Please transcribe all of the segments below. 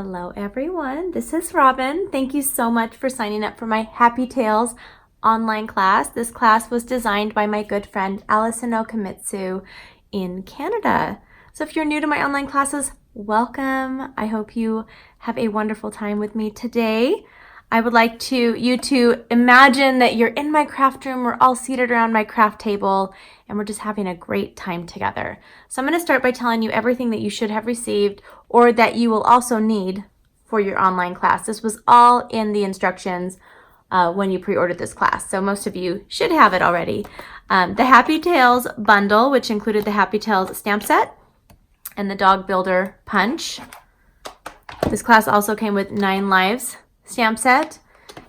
Hello everyone, this is Robyn. Thank you so much for signing up for my Happy Tales online class. This class was designed by my good friend Allison Okamitsu in Canada. So if you're new to my online classes, welcome. I hope you have a wonderful time with me today. I would like you to imagine that you're in my craft room. We're all seated around my craft table and we're just having a great time together. So I'm going to start by telling you everything that you should have received or that you will also need for your online class. This was all in the instructions when you pre-ordered this class, so most of you should have it already. The Happy Tales bundle, which included the Happy Tales stamp set and the Dog Builder punch. This class also came with 9 Lives stamp set,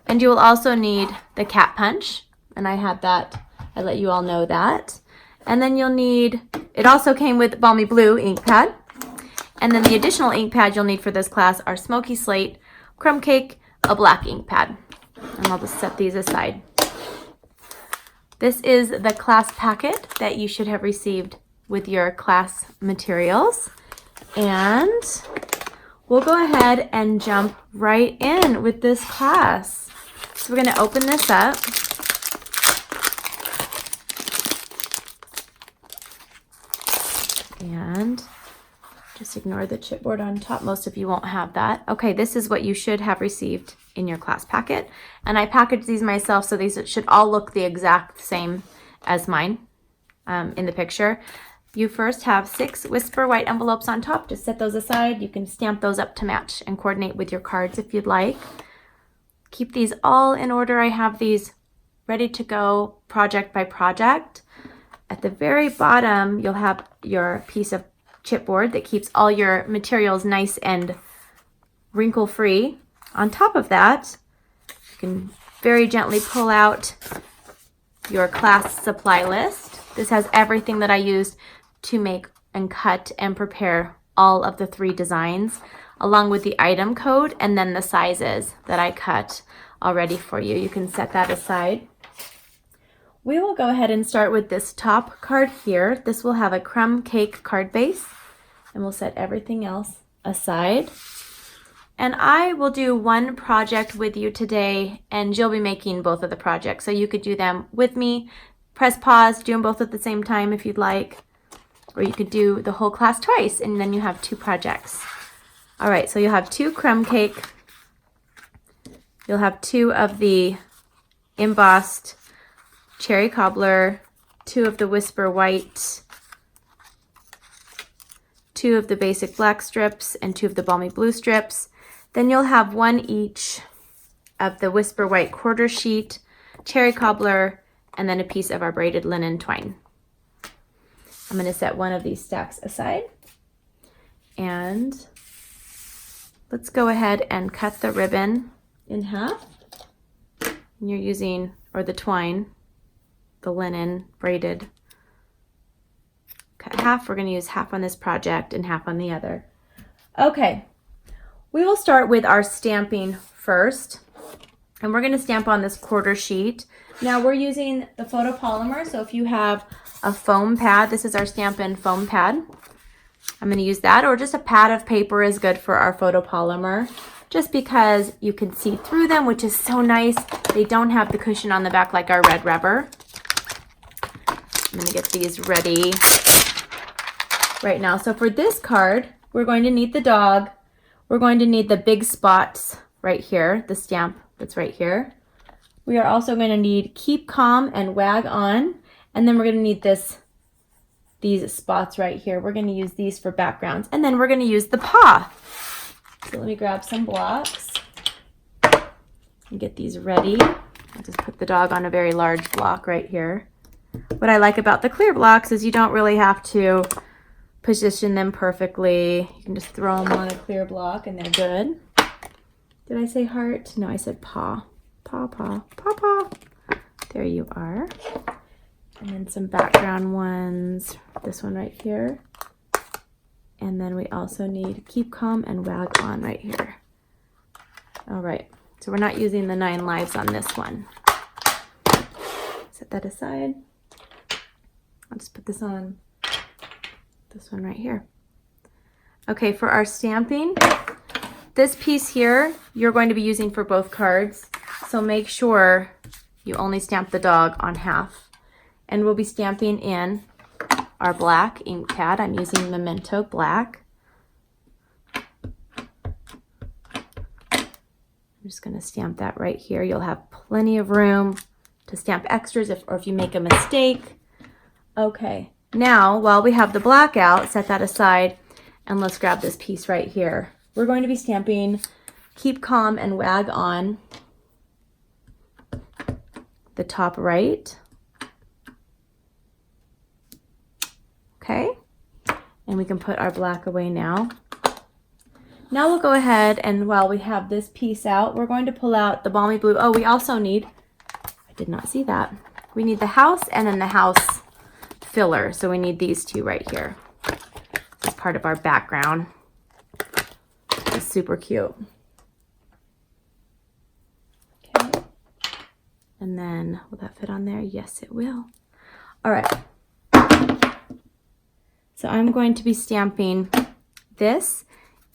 and you will also need the cat punch, and I had that. I let you all know that. And then you'll need, it also came with Balmy Blue ink pad, and then the additional ink pad you'll need for this class are Smoky Slate, Crumb Cake, a black ink pad, and I'll just set these aside. This is the class packet that you should have received with your class materials, and we'll go ahead and jump right in with this class. So we're going to open this up. And just ignore the chipboard on top. Most of you won't have that. Okay, this is what you should have received in your class packet. And I packaged these myself, so these should all look the exact same as mine in the picture. You first have 6 Whisper white envelopes on top. Just set those aside. You can stamp those up to match and coordinate with your cards if you'd like. Keep these all in order. I have these ready to go project by project. At the very bottom, you'll have your piece of chipboard that keeps all your materials nice and wrinkle-free. On top of that, you can very gently pull out your class supply list. This has everything that I used to make and cut and prepare all of the 3 designs, along with the item code and then the sizes that I cut already for you. You can set that aside. We will go ahead and start with this top card here. This will have a crumb cake card base, and we'll set everything else aside. And I will do one project with you today, and you'll be making both of the projects. So you could do them with me, press pause, do them both at the same time if you'd like, or you could do the whole class twice, and then you have 2 projects. All right, so you'll have 2 crumb cake. You'll have 2 of the embossed cherry cobbler, 2 of the Whisper white, 2 of the basic black strips, and 2 of the balmy blue strips. Then you'll have 1 each of the Whisper white quarter sheet, cherry cobbler, and then a piece of our braided linen twine. I'm going to set one of these stacks aside, and let's go ahead and cut the ribbon in half. And you're using, or the twine, the linen braided. Cut half. We're going to use half on this project and half on the other. Okay, we will start with our stamping first, and we're going to stamp on this quarter sheet. Now we're using the photopolymer, so if you have a foam pad, this is our Stampin' foam pad. I'm going to use that, or just a pad of paper is good for our photopolymer, just because you can see through them, which is so nice. They don't have the cushion on the back like our red rubber. I'm going to get these ready right now. So for this card, we're going to need the dog. We're going to need the big spots right here, the stamp that's right here. We are also going to need Keep Calm and Wag On. And then we're going to need these spots right here. We're going to use these for backgrounds. And then we're going to use the paw. So let me grab some blocks and get these ready. I'll just put the dog on a very large block right here. What I like about the clear blocks is you don't really have to position them perfectly. You can just throw them on a clear block and they're good. Did I say heart? No, I said paw. Paw, paw, paw, paw. There you are. And then some background ones. This one right here. And then we also need Keep Calm and Wag On right here. All right, so we're not using the 9 Lives on this one. Set that aside. I'll just put this on this one right here. Okay, for our stamping, This piece here, you're going to be using for both cards. So make sure you only stamp the dog on half. And we'll be stamping in our black ink pad. I'm using Memento Black. I'm just going to stamp that right here. You'll have plenty of room to stamp extras or if you make a mistake. Okay, now while we have the black out, set that aside and let's grab this piece right here. We're going to be stamping Keep Calm and Wag On the top right. Okay, and we can put our black away now. Now we'll go ahead and while we have this piece out, we're going to pull out the Balmy Blue. Oh, we also need, I did not see that. We need the house and then the house filler. So we need these two right here. This is part of our background. It's super cute. Okay. And then, will that fit on there? Yes, it will. All right. So I'm going to be stamping this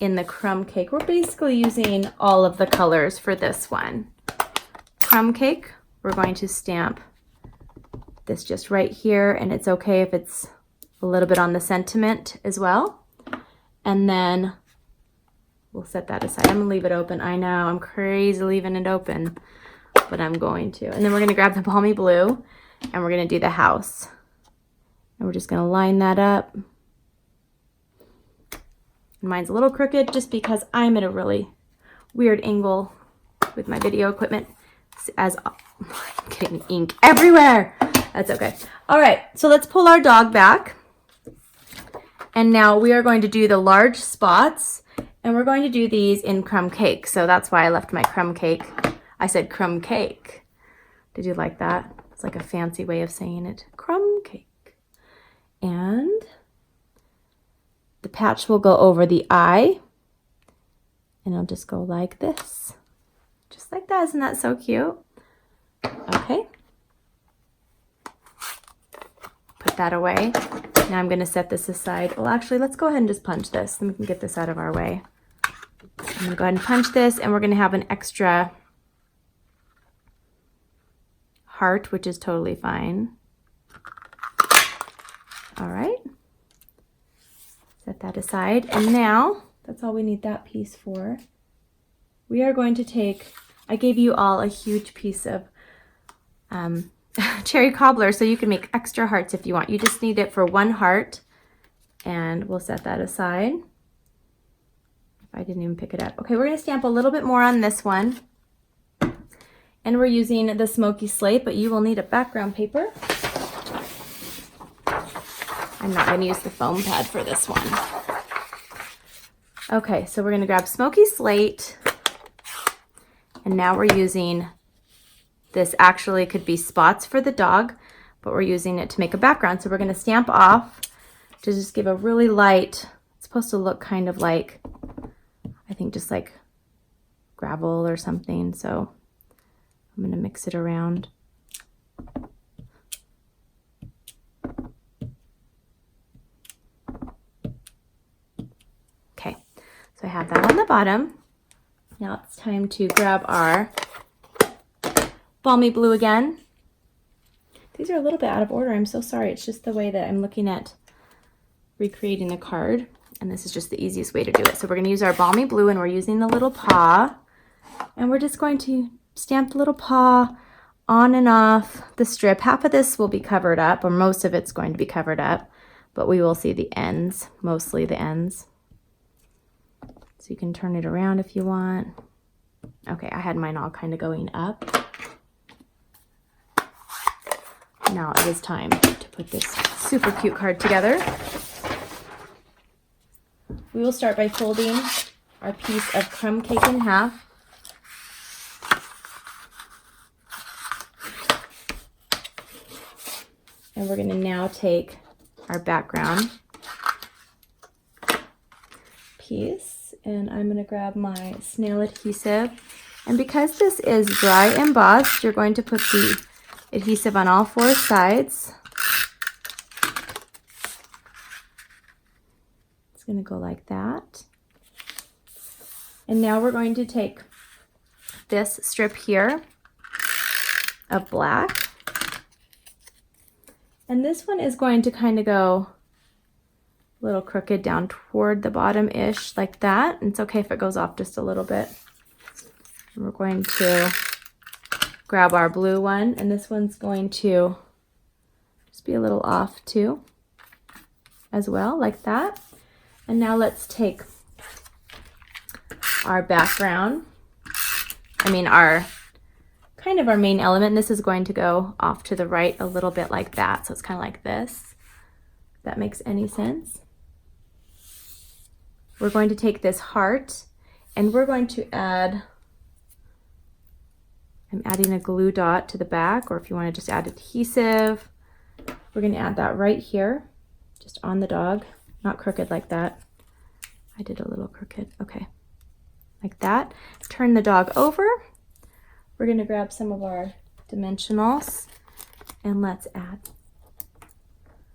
in the crumb cake. We're basically using all of the colors for this one. Crumb cake, we're going to stamp this just right here, and it's okay if it's a little bit on the sentiment as well. And then we'll set that aside. I'm gonna leave it open. I know, I'm crazy leaving it open, but I'm going to. And then we're gonna grab the Balmy Blue and we're gonna do the house. And we're just gonna line that up. Mine's a little crooked just because I'm at a really weird angle with my video equipment as I'm getting ink everywhere. That's okay. All right, so let's pull our dog back. And now we are going to do the large spots and we're going to do these in crumb cake. So that's why I left my crumb cake. I said crumb cake. Did you like that? It's like a fancy way of saying it. Crumb cake. And the patch will go over the eye and it'll just go like this. Just like that. Isn't that so cute? Okay. Put that away. Now I'm going to set this aside. Well, actually, let's go ahead and just punch this. Then we can get this out of our way. I'm going to go ahead and punch this, and we're going to have an extra heart, which is totally fine. All right. Set that aside. And now, that's all we need that piece for. We are going to take, I gave you all a huge piece of cherry cobbler, so you can make extra hearts if you want. You just need it for one heart, and we'll set that aside. If I didn't even pick it up. Okay, we're going to stamp a little bit more on this one, and we're using the Smoky Slate, but you will need a background paper. I'm not going to use the foam pad for this one. Okay, so we're going to grab Smoky Slate, and now we're using this. Actually could be spots for the dog, but we're using it to make a background. So we're going to stamp off to just give a really light, it's supposed to look kind of like, I think just like gravel or something. So I'm going to mix it around. Okay, so I have that on the bottom. Now it's time to grab our Balmy Blue again. These are a little bit out of order. I'm so sorry. It's just the way that I'm looking at recreating the card. And this is just the easiest way to do it. So we're going to use our Balmy Blue, and we're using the little paw. And we're just going to stamp the little paw on and off the strip. Half of this will be covered up, or most of it's going to be covered up. But we will see the ends, mostly the ends. So you can turn it around if you want. Okay, I had mine all kind of going up. Now it is time to put this super cute card together. We will start by folding our piece of crumb cake in half. And we're going to now take our background piece, and I'm going to grab my snail adhesive. And because this is dry embossed, you're going to put the adhesive on all four sides. It's going to go like that. And now we're going to take this strip here of black. And this one is going to kind of go a little crooked down toward the bottom-ish like that. And it's okay if it goes off just a little bit. And we're going to grab our blue one, and this one's going to just be a little off too, as well, like that. And now let's take our background, our kind of our main element, and this is going to go off to the right a little bit like that. So it's kind of like this, if that makes any sense. We're going to take this heart and we're going to add, I'm adding a glue dot to the back, or if you want to just add adhesive, we're going to add that right here, just on the dog, not crooked like that. I did a little crooked, okay, like that. Turn the dog over. We're going to grab some of our dimensionals and let's add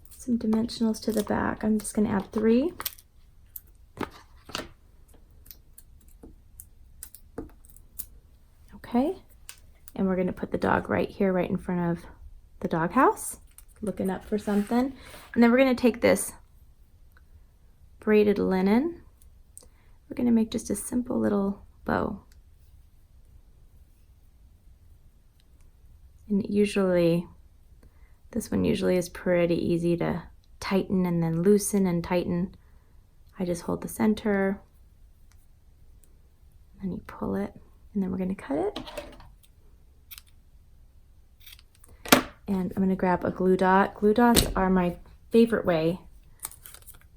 some dimensionals to the back. I'm just going to add 3. Okay, and we're going to put the dog right here, right in front of the doghouse, looking up for something. And then we're going to take this braided linen. We're going to make just a simple little bow. And usually, this one usually is pretty easy to tighten and then loosen and tighten. I just hold the center, and then you pull it, and then we're going to cut it. And I'm going to grab a glue dot. Glue dots are my favorite way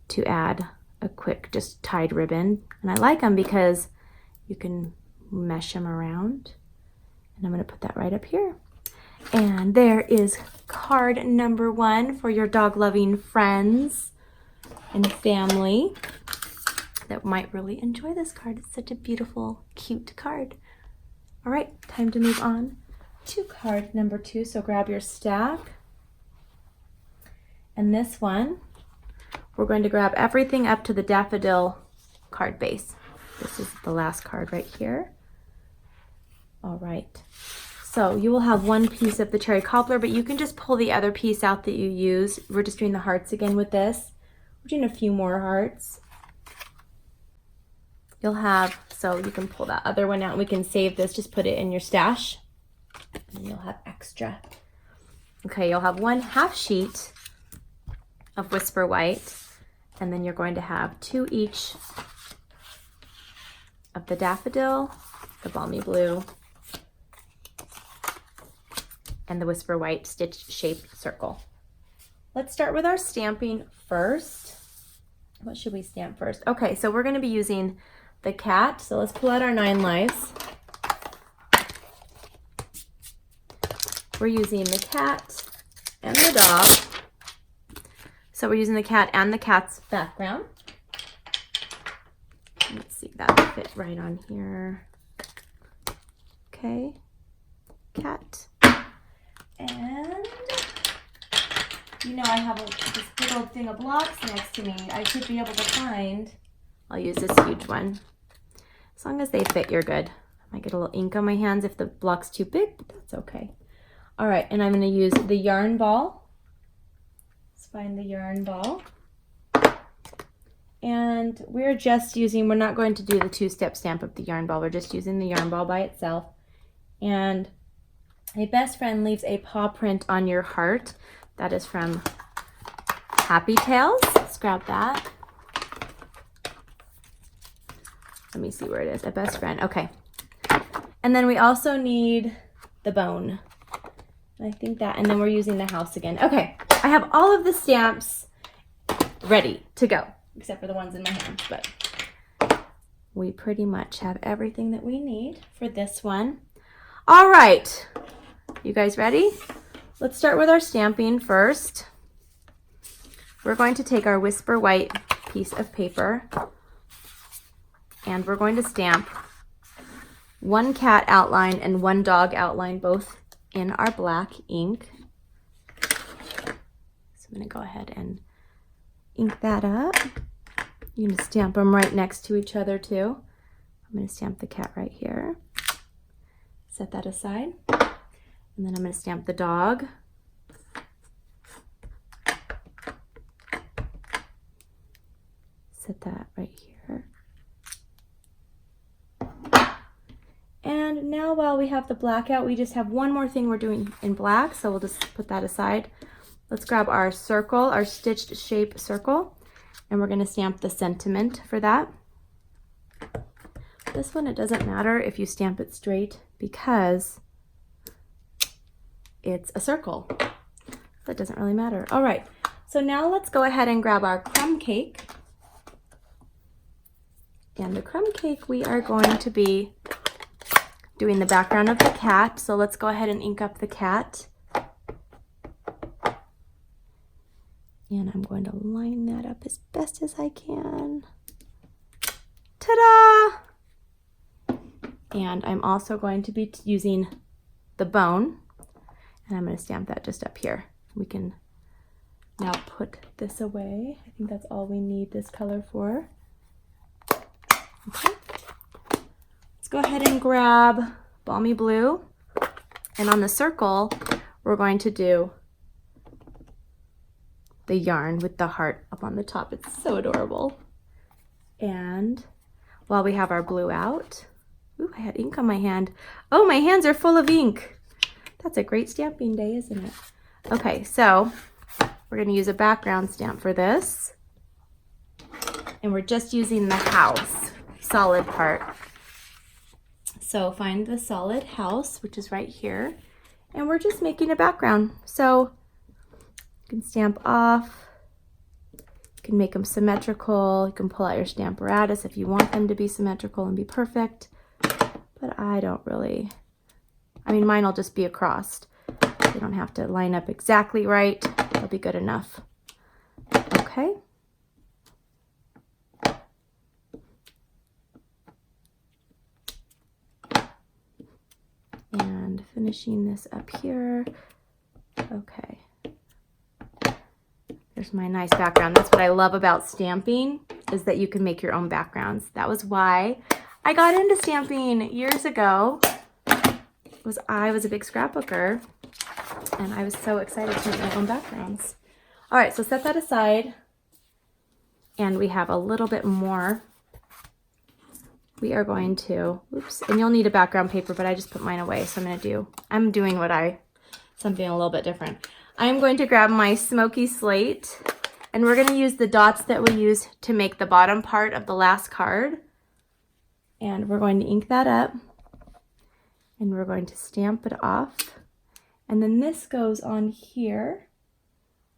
to add a quick just tied ribbon. And I like them because you can mesh them around. And I'm going to put that right up here. And there is card number 1 for your dog-loving friends and family that might really enjoy this card. It's such a beautiful, cute card. All right, time to move on to card number 2. So grab your stack. And this one, we're going to grab everything up to the daffodil card base. This is the last card right here. All right. So you will have one piece of the cherry cobbler, but you can just pull the other piece out that you use. We're just doing the hearts again with this. We're doing a few more hearts. You'll have, so you can pull that other one out. We can save this, just put it in your stash, and you'll have extra. Okay, you'll have 1/2 sheet of Whisper White, and then you're going to have 2 each of the daffodil, the balmy blue, and the Whisper White stitch shaped circle. Let's start with our stamping first. What should we stamp first? Okay, so we're going to be using the cat. So let's pull out our 9 lives. We're using the cat and the dog. So we're using the cat and the cat's background. Let's see, that'll fit right on here. Okay, cat. And I have this big old thing of blocks next to me. I should be able to find, I'll use this huge one. As long as they fit, you're good. I might get a little ink on my hands if the block's too big, but that's okay. All right, and I'm going to use the yarn ball. Let's find the yarn ball. And we're not going to do the 2-step stamp of the yarn ball. We're just using the yarn ball by itself. And a best friend leaves a paw print on your heart. That is from Happy Tales. Let's grab that. Let me see where it is. A best friend. Okay. And then we also need the bone. I think that, and then we're using the house again. Okay. I have all of the stamps ready to go, except for the ones in my hands, but we pretty much have everything that we need for this one. All right. You guys ready? Let's start with our stamping first. We're going to take our Whisper White piece of paper and we're going to stamp 1 cat outline and 1 dog outline, both in our black ink. So I'm going to go ahead and ink that up. You can stamp them right next to each other too. I'm going to stamp the cat right here. Set that aside. And then I'm going to stamp the dog. Set that right here. And now while we have the black out, we just have one more thing we're doing in black, so we'll just put that aside. Let's grab our circle, our stitched shape circle, and we're going to stamp the sentiment for that. This one, it doesn't matter if you stamp it straight because it's a circle. That doesn't really matter. All right, so now let's go ahead and grab our crumb cake. And the crumb cake, we are going to be doing the background of the cat. So let's go ahead and ink up the cat. And I'm going to line that up as best as I can. Ta-da! And I'm also going to be using the bone. And I'm going to stamp that just up here. We can now put this away. I think that's all we need this color for. Okay. Let's go ahead and grab Balmy Blue. And on the circle, we're going to do the yarn with the heart up on the top. It's so adorable. And while we have our blue out, ooh, I had ink on my hand. Oh, my hands are full of ink. That's a great stamping day, isn't it? Okay, so we're going to use a background stamp for this. And we're just using the house solid part. So find the solid house, which is right here. And we're just making a background. So you can stamp off. You can make them symmetrical. You can pull out your Stamparatus if you want them to be symmetrical and be perfect. But I don't really, I mean, mine will just be across. They don't have to line up exactly right. They'll be good enough. Okay. And finishing this up here. Okay. There's my nice background. That's what I love about stamping, is that you can make your own backgrounds. That was why I got into stamping years ago. I was a big scrapbooker, and I was so excited to make my own backgrounds. All right, so set that aside. And we have a little bit more. We are going to, oops, and you'll need a background paper, but I just put mine away, so I'm doing something a little bit different. I'm going to grab my smoky slate, and we're going to use the dots that we used to make the bottom part of the last card. And we're going to ink that up, and we're going to stamp it off. And then this goes on here,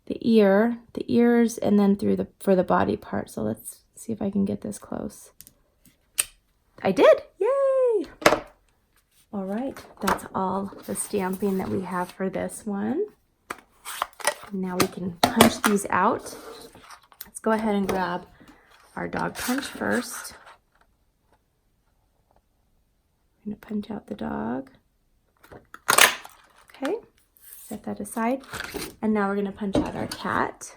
the ears, and then for the body part. So let's see if I can get this close. I did, yay! All right, that's all the stamping that we have for this one. Now we can punch these out. Let's go ahead and grab our dog punch first. I'm going to punch out the dog. Okay, set that aside. And now we're going to punch out our cat.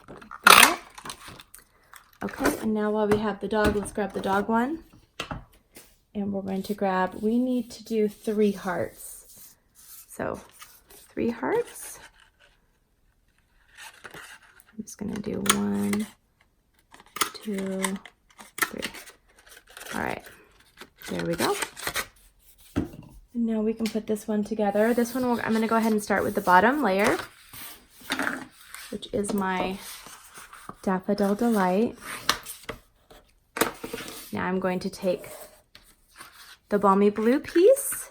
Like that. Okay, and now while we have the dog, let's grab the dog one. And we're going to we need to do 3 hearts. So 3 hearts. I'm just going to do 1, 2, 3. All right, there we go. And now we can put this one together. This one, I'm going to go ahead and start with the bottom layer, which is my Daffodil Delight. Now I'm going to take the Balmy Blue piece,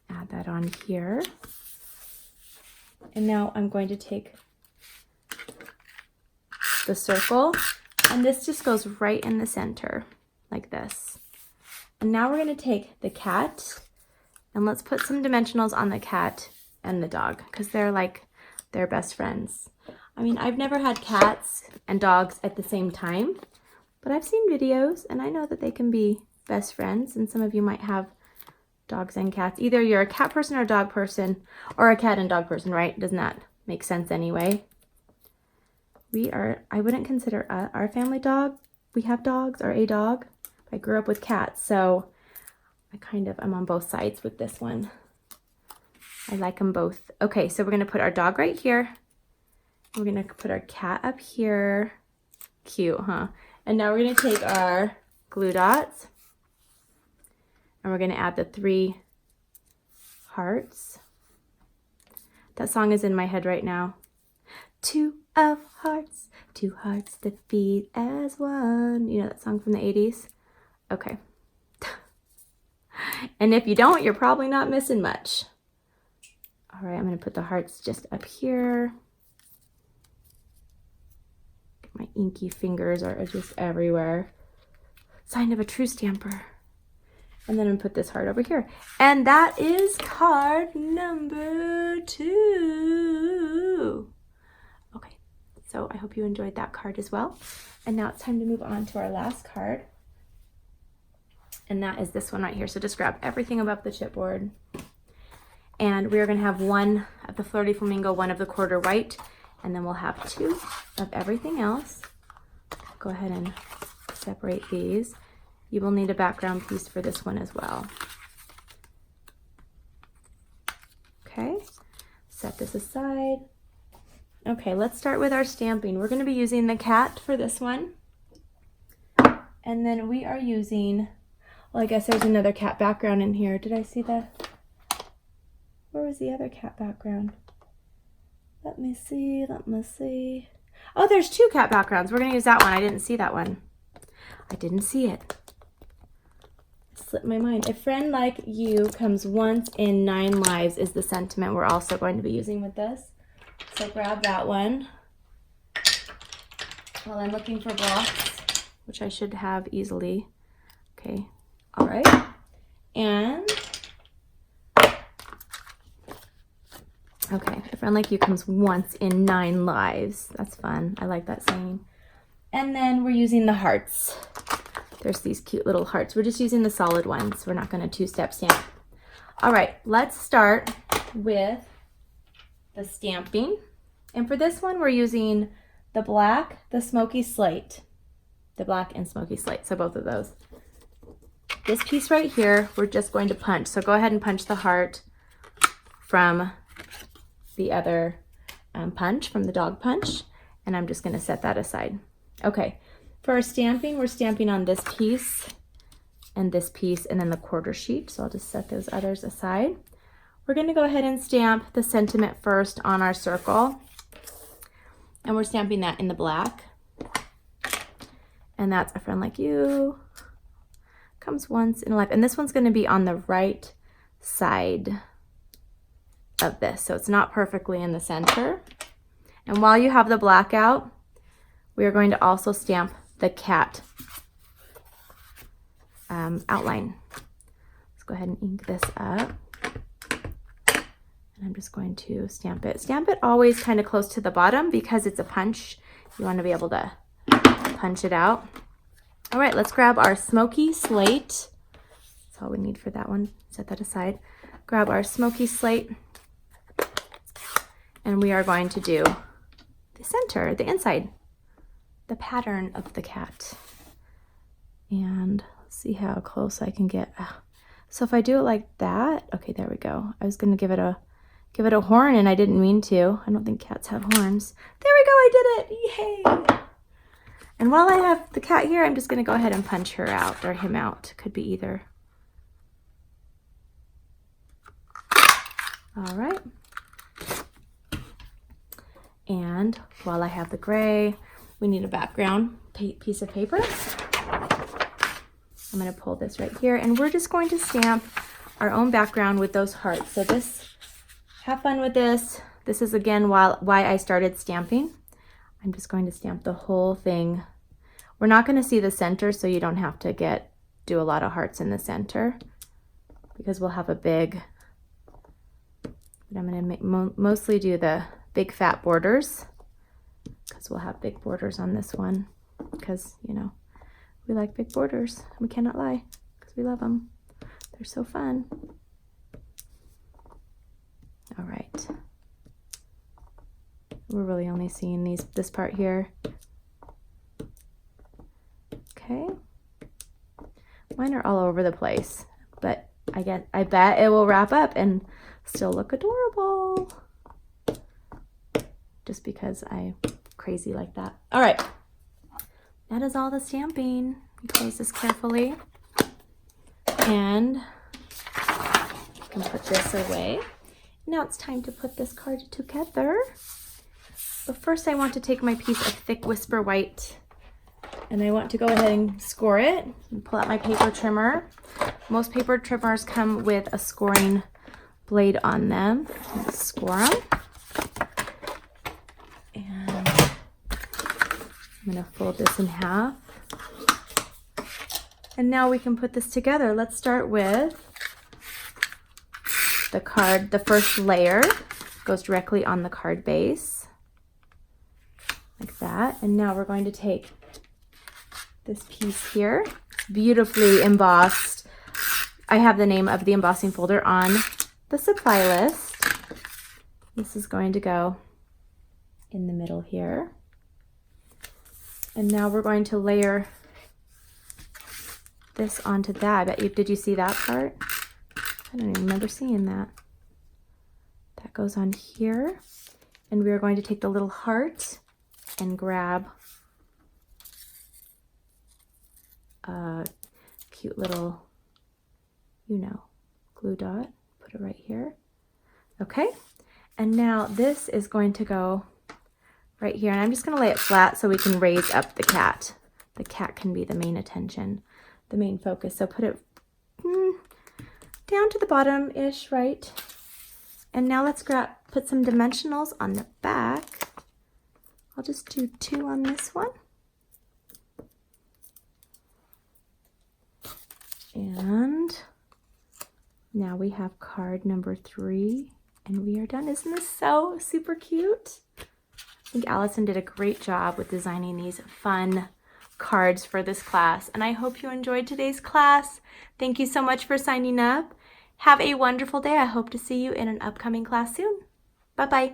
add that on here. And now I'm going to take the circle, and this just goes right in the center, like this. And now we're going to take the cat, and let's put some dimensionals on the cat and the dog, because they're best friends. I mean, I've never had cats and dogs at the same time, but I've seen videos, and I know that they can be best friends, and some of you might have dogs and cats. Either you're a cat person or a dog person, or a cat and dog person, right? Doesn't that make sense anyway? I wouldn't consider our family dog. We have dogs, or a dog. I grew up with cats, so I'm on both sides with this one. I like them both. Okay, so we're gonna put our dog right here. We're gonna put our cat up here. Cute, huh? And now we're gonna take our glue dots and we're gonna add the 3 hearts. That song is in my head right now. 2 of hearts, 2 hearts that beat as one. You know that song from the 80s? Okay. And if you don't, you're probably not missing much. All right, I'm gonna put the hearts just up here. My inky fingers are just everywhere. Sign of a true stamper. And then I'm gonna put this heart over here. And that is card number 2. Okay, so I hope you enjoyed that card as well. And now it's time to move on to our last card. And that is this one right here. So just grab everything above the chipboard. And we're gonna have 1 of the Flirty Flamingo, 1 of the quarter white, and then we'll have 2 of everything else. Go ahead and separate these. You will need a background piece for this one as well. Okay, set this aside. Okay, let's start with our stamping. We're gonna be using the cat for this one. And then we are using, well, I guess there's another cat background in here. Did I see that? Where was the other cat background? Let me see. Oh, there's 2 cat backgrounds. We're gonna use that one. I didn't see that one. I didn't see it. It slipped my mind. A friend like you comes once in 9 lives is the sentiment we're also going to be using with this. So grab that one. While I'm looking for blocks, which I should have easily. Okay, all right. And okay, a friend like you comes once in 9 lives. That's fun. I like that saying. And then we're using the hearts. There's these cute little hearts. We're just using the solid ones. We're not going to 2-step stamp. All right, let's start with the stamping. And for this one, we're using the black, the smoky slate. The black and smoky slate, so both of those. This piece right here, we're just going to punch. So go ahead and punch the heart from the other punch, from the dog punch, and I'm just going to set that aside. Okay, for our stamping, we're stamping on this piece and then the quarter sheet, so I'll just set those others aside. We're going to go ahead and stamp the sentiment first on our circle, and we're stamping that in the black, and that's a friend like you comes once in a life, and this one's going to be on the right side of this, so it's not perfectly in the center. And while you have the black out, we are going to also stamp the cat outline. Let's go ahead and ink this up. And I'm just going to stamp it. Stamp it always kind of close to the bottom because it's a punch. You want to be able to punch it out. All right, let's grab our smoky slate. That's all we need for that one. Set that aside. Grab our smoky slate. And we are going to do the center, the inside, the pattern of the cat. And let's see how close I can get. So if I do it like that, okay, there we go. I was going to give it a horn and I didn't mean to. I don't think cats have horns. There we go, I did it. Yay! And while I have the cat here, I'm just going to go ahead and punch her out or him out. Could be either. All right. And while I have the gray, we need a background piece of paper. I'm going to pull this right here, and we're just going to stamp our own background with those hearts. So this, have fun with this. This is again why I started stamping. I'm just going to stamp the whole thing. We're not going to see the center, so you don't have to do a lot of hearts in the center because we'll have a big, but I'm going to mostly do the big fat borders because we'll have big borders on this one because, you know, we like big borders. We cannot lie because we love them. They're so fun. All right. We're really only seeing this part here. Okay. Mine are all over the place, but I bet it will wrap up and still look adorable. Just because I'm crazy like that. All right. That is all the stamping. Close this carefully. And you can put this away. Now it's time to put this card together. But first I want to take my piece of thick Whisper White and I want to go ahead and score it and pull out my paper trimmer. Most paper trimmers come with a scoring blade on them. Let's score them. And I'm going to fold this in half. And now we can put this together. Let's start with the card. The first layer goes directly on the card base, like that. And now we're going to take this piece here. It's beautifully embossed. I have the name of the embossing folder on the supply list. This is going to go in the middle here. And now we're going to layer this onto that. I bet you, did you see that part? I don't even remember seeing that. That goes on here. And we are going to take the little heart and grab a cute little, glue dot. Put it right here. Okay. And now this is going to go right here. And I'm just going to lay it flat so we can raise up the cat. The cat can be the main attention, the main focus. So put it down to the bottom-ish, right? And now let's put some dimensionals on the back. I'll just do 2 on this one. And now we have card number 3 and we are done. Isn't this so super cute? I think Allison did a great job with designing these fun cards for this class. And I hope you enjoyed today's class. Thank you so much for signing up. Have a wonderful day. I hope to see you in an upcoming class soon. Bye-bye.